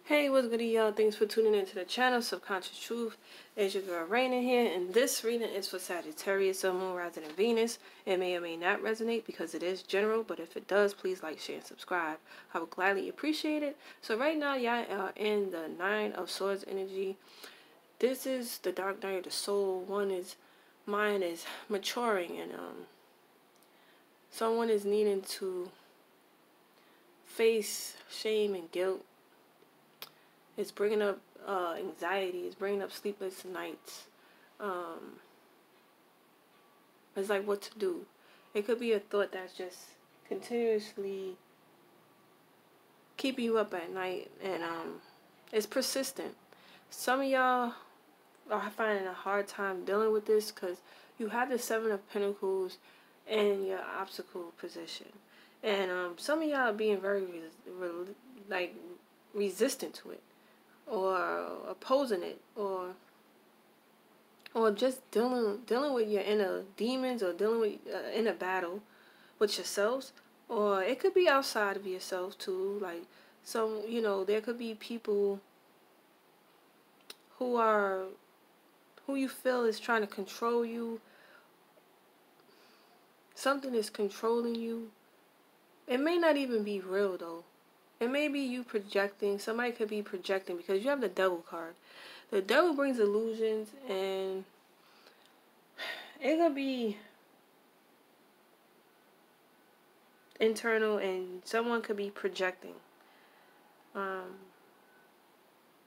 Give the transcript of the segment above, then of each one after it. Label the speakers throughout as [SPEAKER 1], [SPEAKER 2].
[SPEAKER 1] Hey, what's good, y'all? Thanks for tuning into the channel. Subconscious Truth. It's your girl Raina here, and this reading is for Sagittarius, Sun, Moon, Rising, and Venus. It may or may not resonate because it is general, but if it does, please like, share, and subscribe. I would gladly appreciate it. So right now, y'all are in the Nine of Swords energy. This is the dark night of the soul. Mind is maturing, and someone is needing to face shame and guilt. It's bringing up anxiety. It's bringing up sleepless nights. It's like what to do. It could be a thought that's just continuously keeping you up at night, and it's persistent. Some of y'all are finding a hard time dealing with this because you have the Seven of Pentacles in your obstacle position, and some of y'all are being very resistant to it, or opposing it, or just dealing with your inner demons, or dealing with inner battle with yourselves. Or it could be outside of yourself too, like there could be people who you feel is trying to control you. Something is controlling you. It may not even be real though. It may be you projecting. Somebody could be projecting because you have the Devil card. The Devil brings illusions, and it could be internal, and someone could be projecting.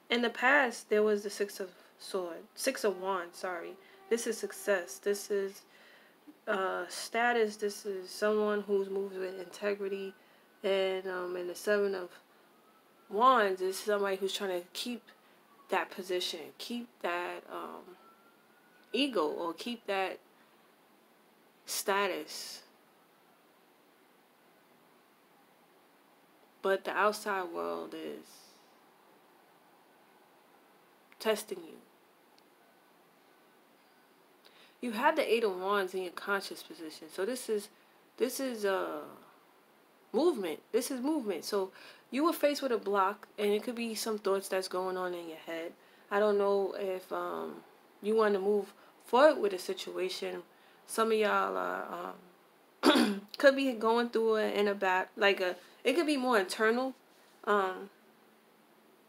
[SPEAKER 1] In the past, there was the Six of Wands, sorry. This is success. This is status. This is someone who's moved with integrity. And in the Seven of Wands is somebody who's trying to keep that position, keep that ego, or keep that status. But the outside world is testing you. You have the Eight of Wands in your conscious position. So this is movement. This is movement. So you were faced with a block, and it could be some thoughts that's going on in your head. I don't know if you want to move forward with a situation. Some of y'all are could be going through it in a bad, it could be more internal.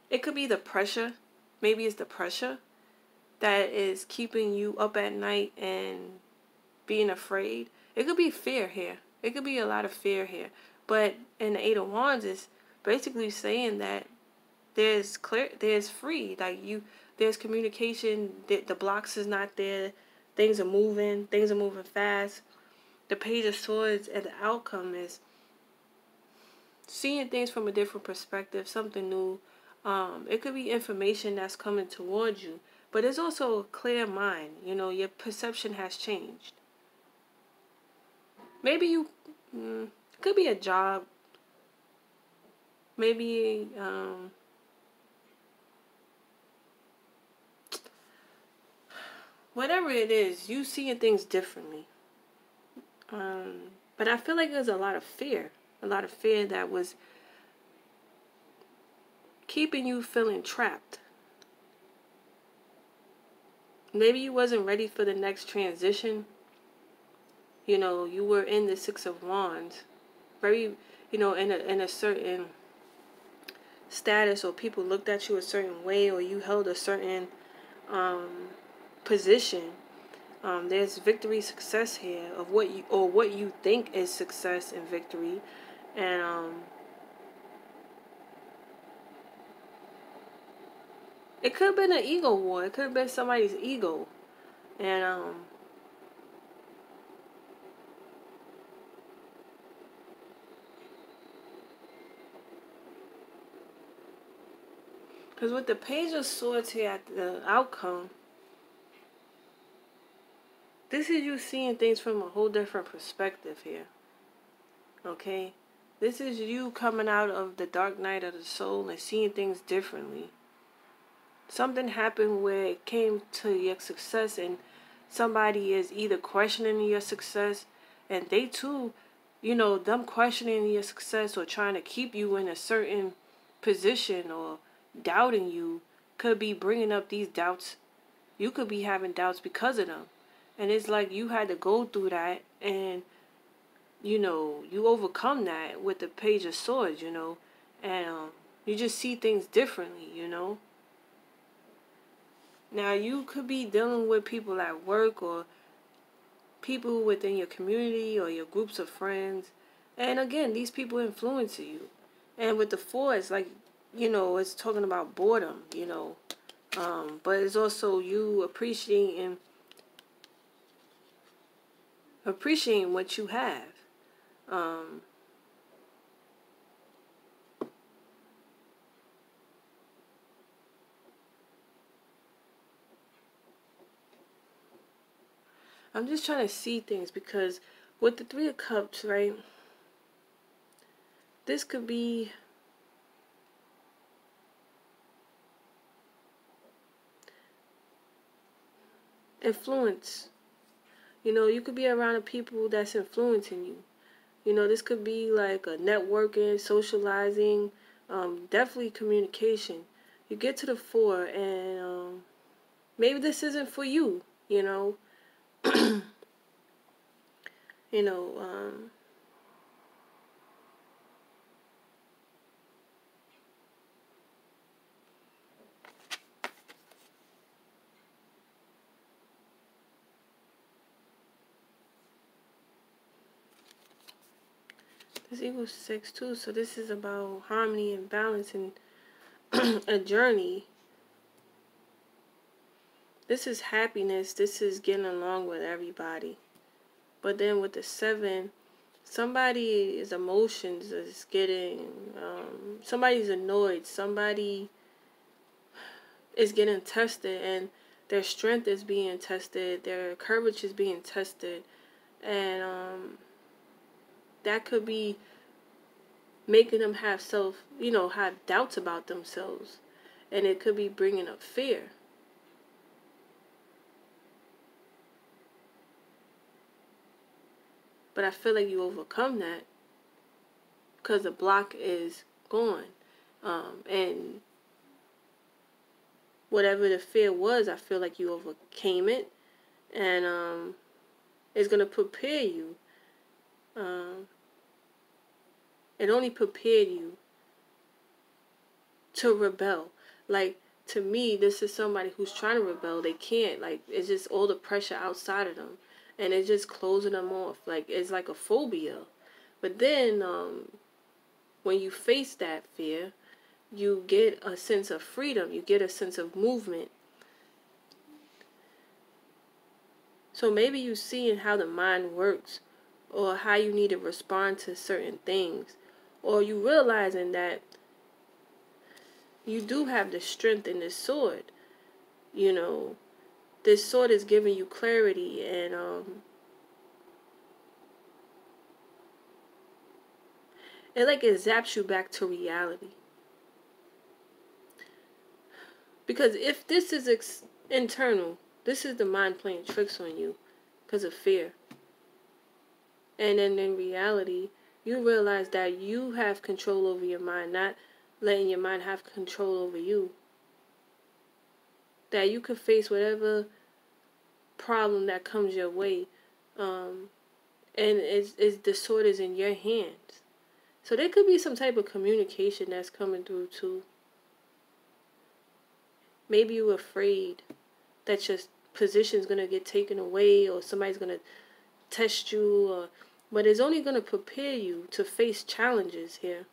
[SPEAKER 1] It could be the pressure. Maybe it's the pressure that is keeping you up at night and being afraid. It could be fear here. It could be a lot of fear here. But in the Eight of Wands is basically saying that there's free. There's communication. The blocks is not there. Things are moving. Things are moving fast. The Page of Swords, and the outcome is seeing things from a different perspective, something new. It could be information that's coming towards you, but it's also a clear mind. Your perception has changed. Maybe it could be a job. Maybe whatever it is, you seeing things differently. But I feel like there's a lot of fear that was keeping you feeling trapped. Maybe you wasn't ready for the next transition. You were in the Six of Wands, very, in a certain status, or people looked at you a certain way, or you held a certain position. There's victory, success here of what you think is success and victory, and it could have been an ego war. It could have been somebody's ego, and because with the Page of Swords here at the outcome, this is you seeing things from a whole different perspective here. Okay? This is you coming out of the dark night of the soul and seeing things differently. Something happened where it came to your success, and somebody is either questioning your success, and they too, them questioning your success or trying to keep you in a certain position, or doubting you could be bringing up these doubts. You could be having doubts because of them. And it's like you had to go through that, and you overcome that with the Page of Swords, and you just see things differently. Now, you could be dealing with people at work or people within your community or your groups of friends. And again, these people influence you. And with the Four, it's like, it's talking about boredom. But it's also you appreciating what you have. I'm just trying to see things, because with the Three of Cups, right, this could be influence. You could be around the people that's influencing you. This could be like a networking, socializing, definitely communication. You get to the Four, and maybe this isn't for you, you know. you know, um, this equals 6 too, so this is about harmony and balance and a journey. This is happiness. This is getting along with everybody. But then with the 7, somebody's emotions is getting, somebody's annoyed. Somebody is getting tested, and their strength is being tested. Their courage is being tested. And that could be making them have have doubts about themselves. And it could be bringing up fear. But I feel like you overcome that because the block is gone. And whatever the fear was, I feel like you overcame it. And it's going to prepare you. It only prepared you to rebel. Like, to me, this is somebody who's trying to rebel. They can't. Like, it's just all the pressure outside of them. And it's just closing them off. Like, it's like a phobia. But then, when you face that fear, you get a sense of freedom. You get a sense of movement. So maybe you seeing how the mind works, or how you need to respond to certain things. Or you realizing that you do have the strength in this sword. This sword is giving you clarity, and it zaps you back to reality. Because if this is internal, this is the mind playing tricks on you because of fear. And then in reality, you realize that you have control over your mind, not letting your mind have control over you. That you could face whatever problem that comes your way, and the sword is in your hands. So there could be some type of communication that's coming through too. Maybe you're afraid that your position's gonna get taken away, or somebody's gonna test you, but it's only gonna prepare you to face challenges here.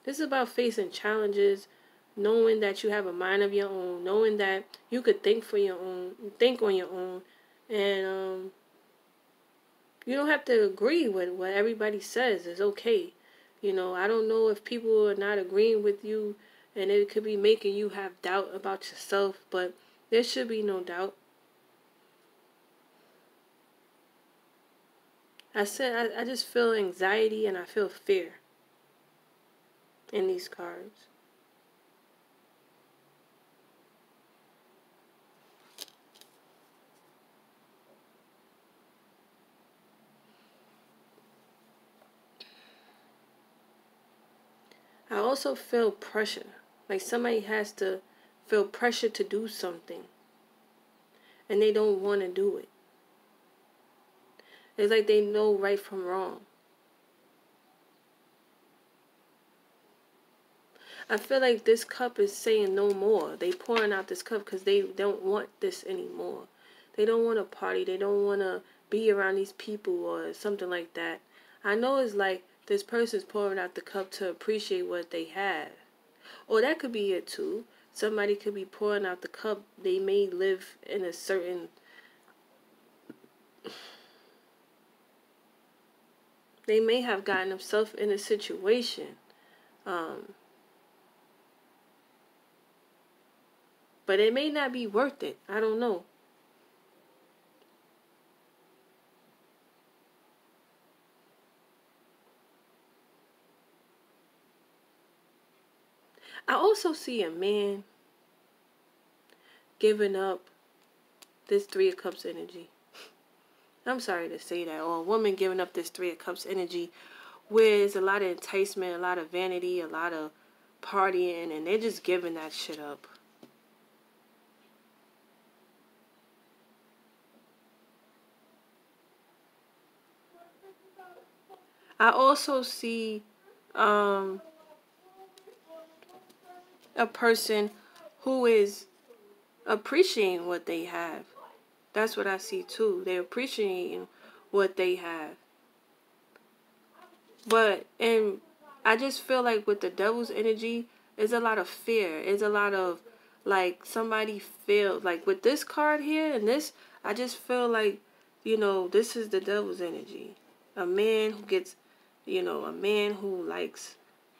[SPEAKER 1] This is about facing challenges, knowing that you have a mind of your own, knowing that you could think on your own, and you don't have to agree with what everybody says. It's okay. I don't know if people are not agreeing with you, and it could be making you have doubt about yourself, but there should be no doubt. I just feel anxiety and I feel fear in these cards. I also feel pressure. Like somebody has to feel pressure to do something, and they don't want to do it. It's like they know right from wrong. I feel like this cup is saying no more. They pouring out this cup because they don't want this anymore. They don't want to party. They don't want to be around these people or something like that. I know it's like this person's pouring out the cup to appreciate what they have. Or that could be it too. Somebody could be pouring out the cup. They may live in a certain... They may have gotten themselves in a situation. But it may not be worth it. I don't know. I also see a man giving up this Three of Cups energy. I'm sorry to say that. Or a woman giving up this Three of Cups energy where there's a lot of enticement, a lot of vanity, a lot of partying, and they're just giving that shit up. I also see a person who is appreciating what they have. That's what I see too. They're appreciating what they have. And I just feel like with the devil's energy, there's a lot of fear. It's a lot of like somebody feels like with this card here and this, I just feel like, this is the devil's energy. A man who gets, a man who likes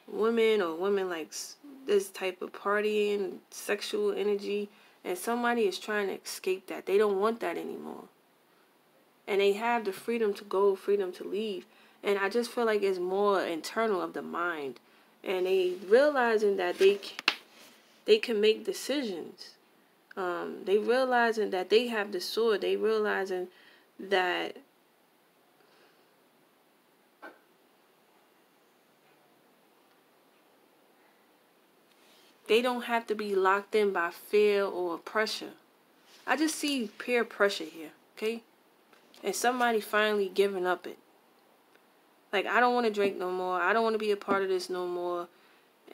[SPEAKER 1] women or women likes this type of partying, sexual energy, and somebody is trying to escape that. They don't want that anymore. And they have the freedom to go, freedom to leave. And I just feel like it's more internal of the mind. And they realizing that they can make decisions. They realizing that they have the sword. They realizing that they don't have to be locked in by fear or pressure. I just see peer pressure here, okay? And somebody finally giving up it. Like, I don't want to drink no more. I don't want to be a part of this no more.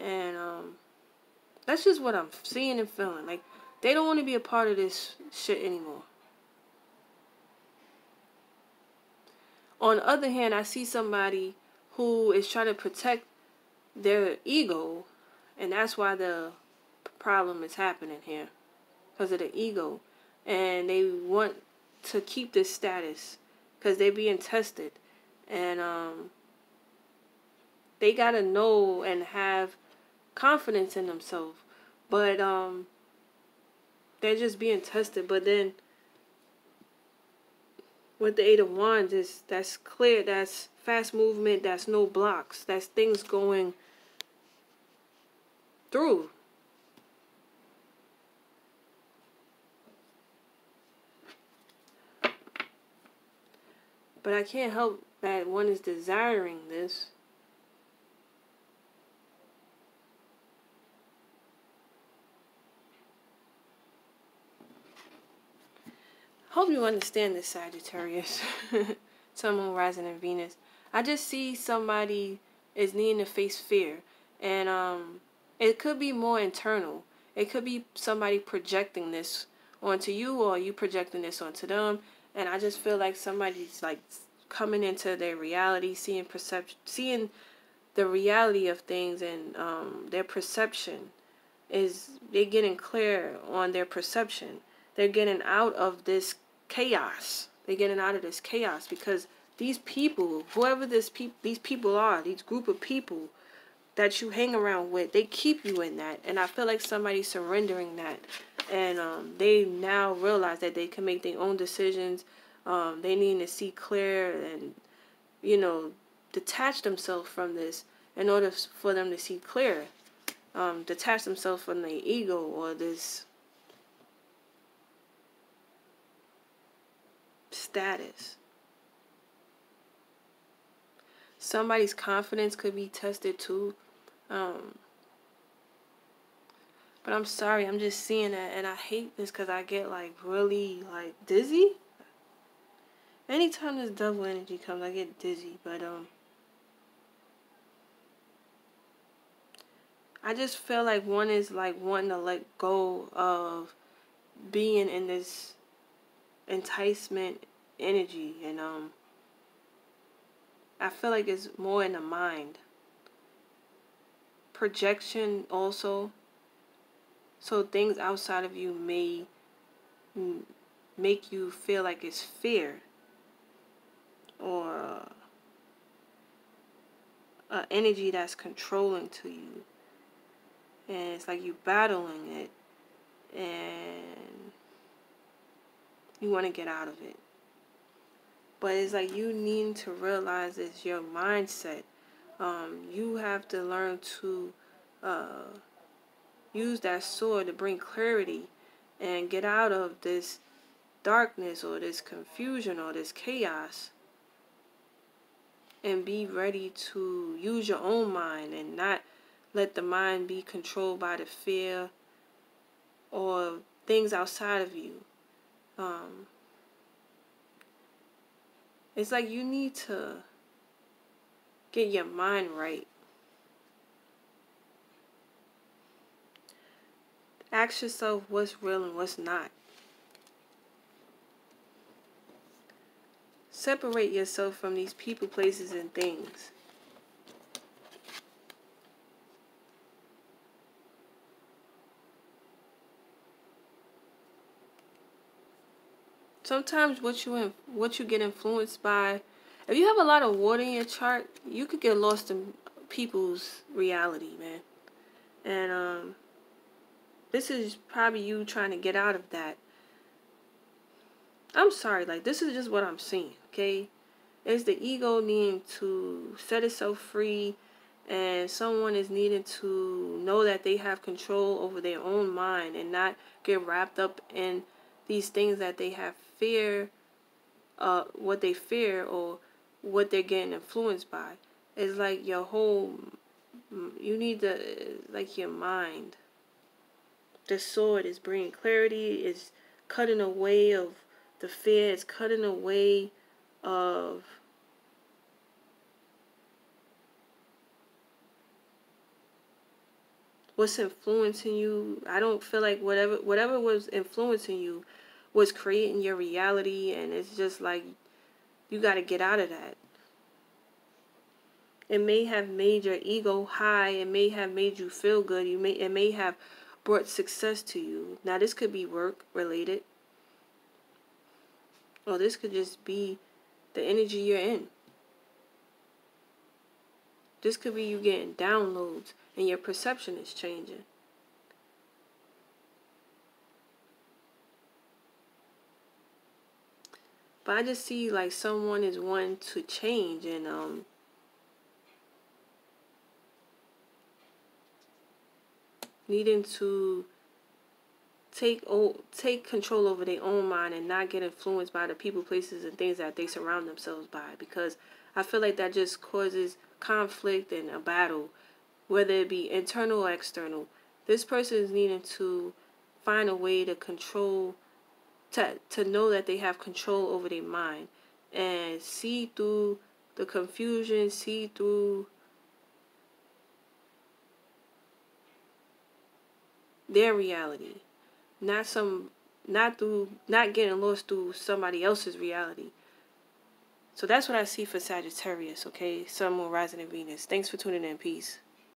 [SPEAKER 1] And that's just what I'm seeing and feeling. Like, they don't want to be a part of this shit anymore. On the other hand, I see somebody who is trying to protect their ego. And that's why the problem is happening here. Because of the ego. And they want to keep this status. Because they're being tested. And they got to know and have confidence in themselves. But they're just being tested. But then with the Eight of Wands, that's clear. That's fast movement. That's no blocks. That's things going through. But I can't help that one is desiring this. Hope you understand this, Sagittarius. Sun, Moon, Rising, and Venus. I just see somebody is needing to face fear. And it could be more internal. It could be somebody projecting this onto you or you projecting this onto them. And I just feel like somebody's like coming into their reality, seeing the reality of things, and their perception is, they're getting clear on their perception. They're getting out of this chaos. They're getting out of this chaos because these people, whoever these people are, these group of people that you hang around with, they keep you in that. And I feel like somebody's surrendering that. And they now realize that they can make their own decisions. They need to see clear and, detach themselves from this in order for them to see clear. Detach themselves from their ego or this status. Somebody's confidence could be tested too. But I'm sorry, I'm just seeing that, and I hate this because I get like really like dizzy. Anytime this double energy comes, I get dizzy. But I just feel like one is like wanting to let go of being in this enticement energy, and I feel like it's more in the mind. Projection also. So things outside of you may make you feel like it's fear, or an energy that's controlling to you, and it's like you battling it, and you want to get out of it. But it's like you need to realize it's your mindset. You have to learn to use that sword to bring clarity and get out of this darkness or this confusion or this chaos, and be ready to use your own mind and not let the mind be controlled by the fear or things outside of you. It's like you need to get your mind right. Ask yourself what's real and what's not. Separate yourself from these people, places, and things. Sometimes what you get influenced by, if you have a lot of water in your chart, you could get lost in people's reality, man. And this is probably you trying to get out of that. I'm sorry, like this is just what I'm seeing, okay? It's the ego needing to set itself free, and someone is needing to know that they have control over their own mind and not get wrapped up in these things that they have fear, what they fear or what they're getting influenced by. It's like your whole, you need to, like your mind. The sword is bringing clarity, is cutting away of the fear, it's cutting away of what's influencing you. I don't feel like whatever was influencing you was creating your reality, and it's just like you got to get out of that. It may have made your ego high, it may have made you feel good, it may have brought success to you. Now this could be work related, or this could just be the energy you're in. This could be you getting downloads and your perception is changing. But I just see like someone is wanting to change, and needing to take control over their own mind and not get influenced by the people, places, and things that they surround themselves by. Because I feel like that just causes conflict and a battle, whether it be internal or external. This person is needing to find a way to control, to know that they have control over their mind and see through the confusion, see through their reality, not getting lost through somebody else's reality. So that's what I see for Sagittarius, okay? Sun, Moon, Rising, and Venus. Thanks for tuning in. Peace.